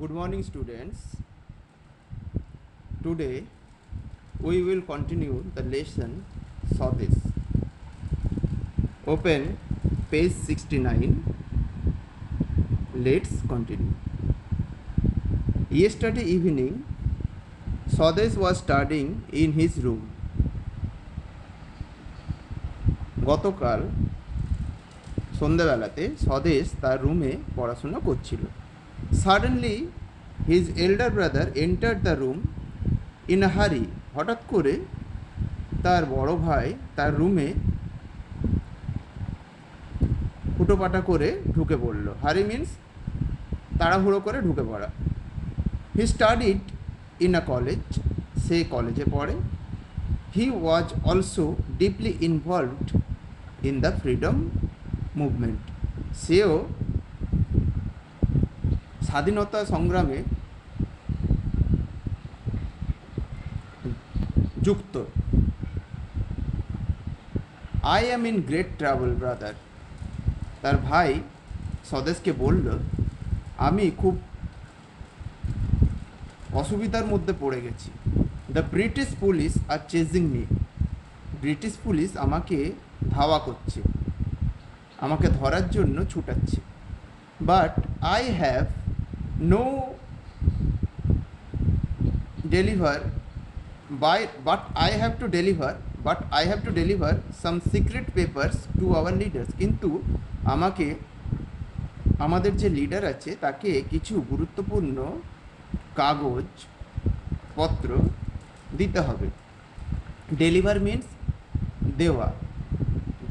Good morning, students. Today we will continue the lesson. Saw this. Open page 69. Let's continue. Yesterday evening, Swades was studying in his room. গতকাল সন্ধ্যাবেলাতে স্বদেশ তার রুমে পড়াশোনা করছিল। Suddenly his elder brother enter the room in a হারি। হঠাৎ করে তার বড় ভাই তার রুমে হুটোপাটা করে ঢুকে পড়ল। হারি মিন্স তাড়াহুড়ো করে ঢুকে পড়া। He studied in a college. সে কলেজে পড়ে। He was also deeply involved in the freedom movement. সেও স্বাধীনতা সংগ্রামে যুক্ত। I am in great trouble brother. তার ভাই স্বদেশকে বলল, আমি খুব অসুবিধার মধ্যে পড়ে গেছি। The British police are chasing me. British police আমাকে ধাওয়া করছে, আমাকে ধরার জন্য ছুটাচ্ছে। But I have no deliver but I have to deliver some secret papers to our leaders. কিন্তু আমাকে আমাদের যে লিডার আছে তাকে কিছু গুরুত্বপূর্ণ কাগজ পত্র দিতে হবে। ডেলিভার মিন্স দেওয়া,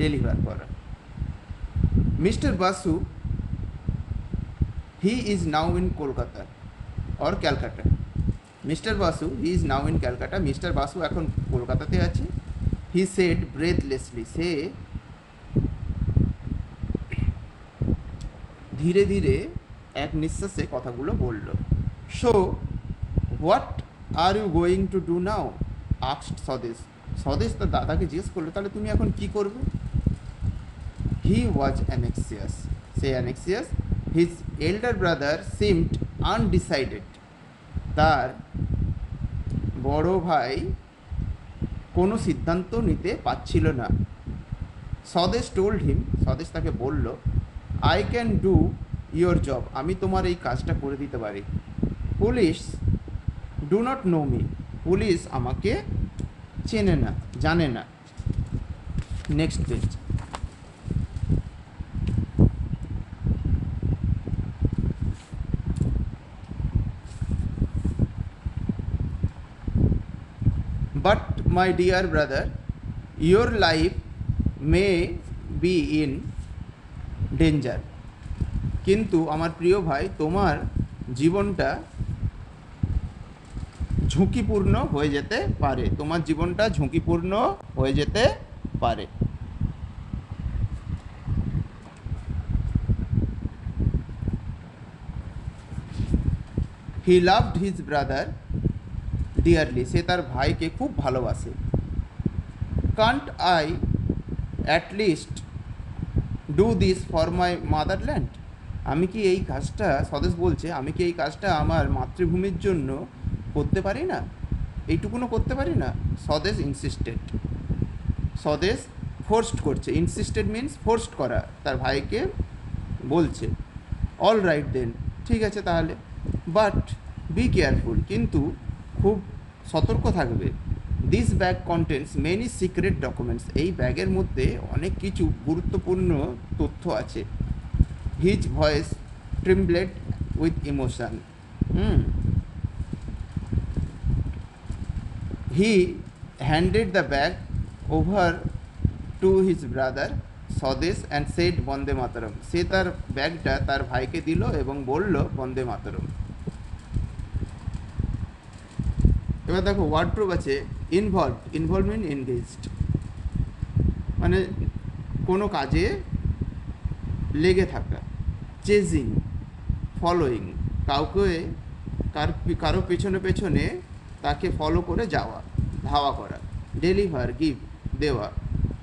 ডেলিভার করা। Mister Basu he is now in Kolkata or Calcutta. Mister Basu he is now in Calcutta. Mister Basu এখন কলকাতাতে আছে। He said ব্রেথলেসলি। সে ধীরে ধীরে এক নিঃশ্বাসে কথাগুলো বলল। So what are you going to do now asked Swadesh. Swadesh তার দাদাকে জিজ্ঞেস করলো, তাহলে তুমি এখন কি করবে? He was anxious. সে anxious. His elder brother seemed undecided. তার বড় ভাই কোনো সিদ্ধান্ত নিতে পারছিল না। স্বদেশ টোল্ড হিম। স্বদেশ তাকে বলল, I can do your job. আমি তোমার এই কাজটা করে দিতে পারি। Police do not know me. Police আমাকে চেনে না, জানে না। Next page. But my dear brother, your life may be in danger. কিন্তু আমার প্রিয় ভাই, তোমার জীবনটা ঝুঁকিপূর্ণ হয়ে যেতে পারে। তোমার জীবনটা ঝুঁকিপূর্ণ হয়ে যেতে পারে। He loved his brother dearly. সে তার ভাইকে খুব ভালোবাসে। Can't I at least do this for my motherland? আমি কি এই কাজটা, স্বদেশ বলছে, আমি কি এই কাজটা আমার মাতৃভূমির জন্য করতে পারি না? এইটুকুনও করতে পারি না? স্বদেশ ইনসিস্টেড। স্বদেশ ফোর্সড করছে। ইনসিস্টেড মিন্স ফোর্সড করা। তার ভাইকে বলছে, অল রাইট দেন, ঠিক আছে তাহলে। But be careful. কিন্তু খুব সতর্ক থাকবে। This bag contents many secret documents. এই ব্যাগের মধ্যে অনেক কিছু গুরুত্বপূর্ণ তথ্য আছে। His voice trembled with emotion. He handed the bag over to his brother Swadesh and said Bande Mataram. সে তার ব্যাগটা তার ভাইকে দিল এবং বলল বন্দে মাতরম। এবার দেখো ওয়ার্ড্রোব আছে ইনভলভ মিন এনগেজড, মানে কোনো কাজে লেগে থাকা। চেজিং ফলোয়িং, কারো পেছনে পেছনে তাকে ফলো করে যাওয়া, ধাওয়া করা। ডেলিভার গিভ দেওয়া।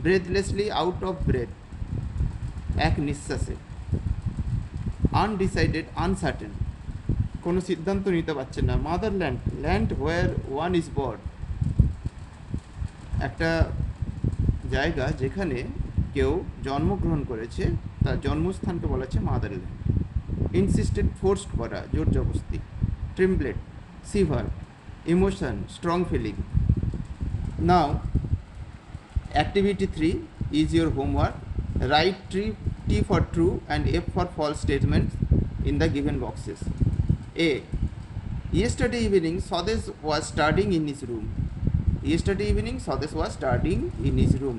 ব্রেথলেসলি আউট অফ ব্রেথ এক নিঃশ্বাসে। আনডিসাইডেড আনসার্টেন কোনো সিদ্ধান্ত নিতে পারছে না। Motherland, land where one is born, একটা জায়গা যেখানে কেউ জন্মগ্রহণ করেছে, তার জন্মস্থানকে বলা হচ্ছে মাদারল্যান্ড। ইনসিস্টেড, ফোর্সড করা, জোর জবস্তি। Trembled, shiver, emotion, strong feeling. Now activity 3 is your homework. Write T for true and F for false statements in the given boxes. A. Yesterday evening Swadesh was studying in his room. Yesterday evening Swadesh was studying in his room.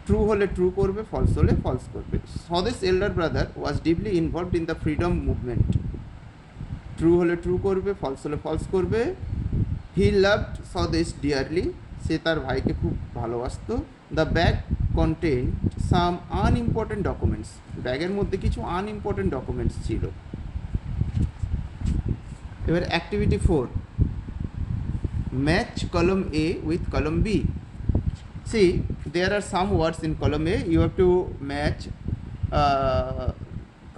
True হলে true করবে, false হলে false করবে। Swadesh's elder brother was deeply involved in the freedom movement. True হলে true করবে, false হলে false করবে। He loved Swadesh dearly. সে তার ভাইকে খুব ভালোবাসতো। The bag content some unimportant documents, ব্যাগের মধ্যে কিছু আনইম্পর্টেন্ট ডকুমেন্টস ছিল। এবার activity 4, match column A with column B. See there are some words in column A, you have to match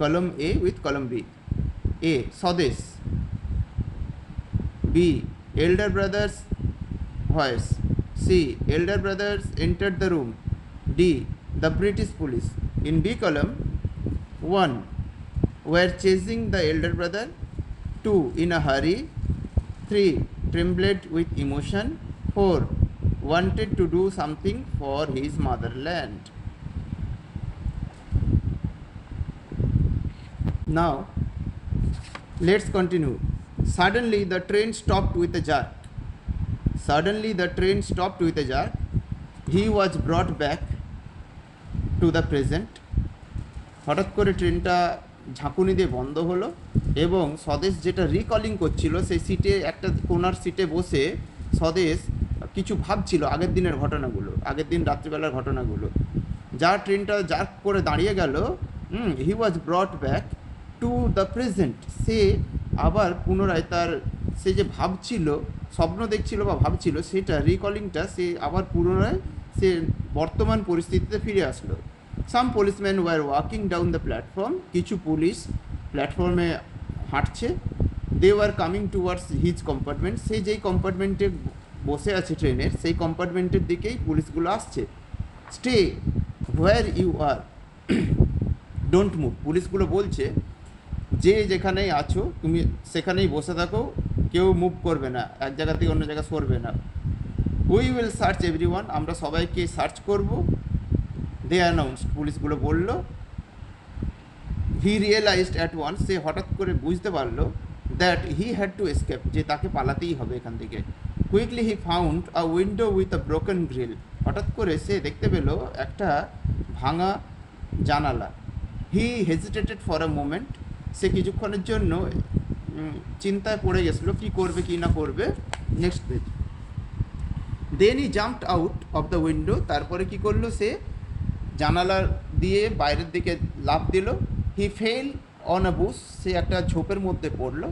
column A with column B. A Swadesh, B elder brothers voice, C elder brothers entered the room, D the British police. In B column, 1 were chasing the elder brother, 2 in a hurry, 3 trembled with emotion, 4 wanted to do something for his motherland. Now let's continue. Suddenly the train stopped with a jerk. Suddenly the train stopped with a jerk. He was brought back to the present. হঠাৎ করে ট্রেনটা ঝাঁকুনি দিয়ে বন্ধ হলো এবং স্বদেশ যেটা রিকলিং করছিল, সেই সিটে একটা কোনার সিটে বসে স্বদেশ কিছু ভাবছিল আগের দিনের ঘটনাগুলো, আগের দিন রাত্রিবেলার ঘটনাগুলো। যা ট্রেনটা জার্ক করে দাঁড়িয়ে গেল, he was brought back to the present, সে আবার পুনরায় তার সে যে ভাবছিল, স্বপ্ন দেখছিল বা ভাবছিল, সেটা রিকলিংটা সে আবার পুনরায় সে বর্তমান পরিস্থিতিতে ফিরে আসলো। Some policeman were walking down the platform, কিছু পুলিশ প্ল্যাটফর্মে হাঁটছে। They were coming towards his compartment, সে যেই কম্পার্টমেন্টে বসে আছে ট্রেনের, সেই কম্পার্টমেন্টের দিকেই পুলিশগুলো আসছে। Stay where you are, don't move, পুলিশগুলো বলছে যে যেখানেই আছো তুমি সেখানেই বসে থাকো, কেউ মুভ করবে না, এক জায়গা থেকে অন্য জায়গা সরবে না। উই উইল সার্চ এভরিওয়ান, আমরা সবাইকে সার্চ করব। দে অ্যানাউন্সড, পুলিশগুলো বলল। হি রিয়েলাইজড অ্যাট ওয়ান্স, সে হঠাৎ করে বুঝতে পারলো that he had to escape, যে তাকে পালাতেই হবে এখান থেকে। Quickly he found a window with a broken grill, হঠাৎ করে সে দেখতে পেল একটা ভাঙা জানালা। হি হেজিটেটেড ফর আ মোমেন্ট, সে কিছুক্ষণের জন্য চিন্তায় পড়ে গেছিলো কী করবে কি না করবে। Next page. Then he jumped out of the window, তারপরে কি করলো, সে জানালার দিয়ে বাইরের দিকে লাফ দিল। He fell on a bush, সে একটা ঝোপের মধ্যে পড়লো।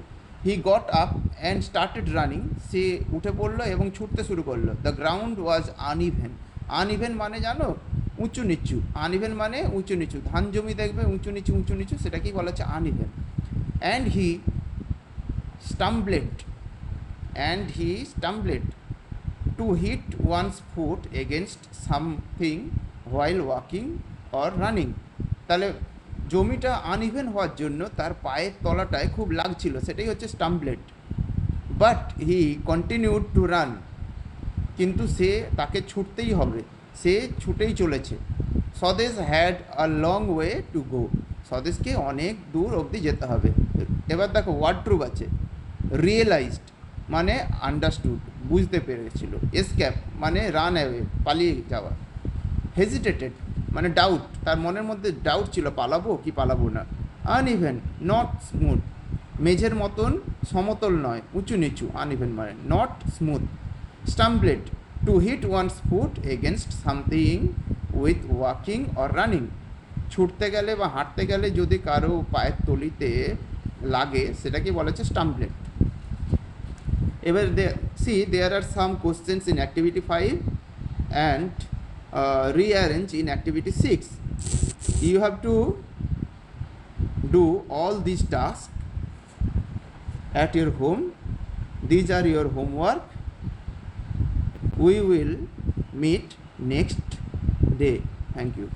He got up and started running, সে উঠে পড়লো এবং ছুটতে শুরু করলো। The ground was uneven, uneven মানে জানো উঁচু নিচু, আনইভেন মানে উঁচু নিচু, ধান জমি দেখবে উঁচু নিচু, সেটাকেই বলা হচ্ছে uneven. And he stumbled to hit one's foot against something while walking or running. তাহলে জমিটা আনইভেন হওয়ার জন্য তার পায়ের তলাটায় খুব লাগছিল, সেটাই হচ্ছে stumbled. But he continued to run, কিন্তু তাকে ছুটতেই হবে, সে ছুটেই চলেছে। Swadesh had a long way to go, স্বদেশকে অনেক দূর অবধি যেতে হবে। এবার দেখো ওয়ার্ড ট্রুপ আছে। রিয়েলাইজড মানে আন্ডারস্টুড, বুঝতে পেরেছিল। এসকেপ মানে রান অ্যাওয়ে, পালিয়ে যাওয়া। হেজিটেটেড মানে ডাউট, তার মনের মধ্যে ডাউট ছিল পালাবো কি পালাবো না। আনইভেন নট স্মুথ, মেঝের মতন সমতল নয়, উঁচু নিচু, আনইভেন মানে not smooth. Stumbled to hit one's foot against something with walking or running, ছুটতে গেলে বা হাঁটতে গেলে যদি কারো পায়ের তলিতে লাগে সেটাকে বলা হচ্ছে স্টাম্বলেড। এবার there are some questions in activity 5 and rearrange in activity 6. You have to do all these tasks at your home. These are your homework. We will meet next day. Thank you.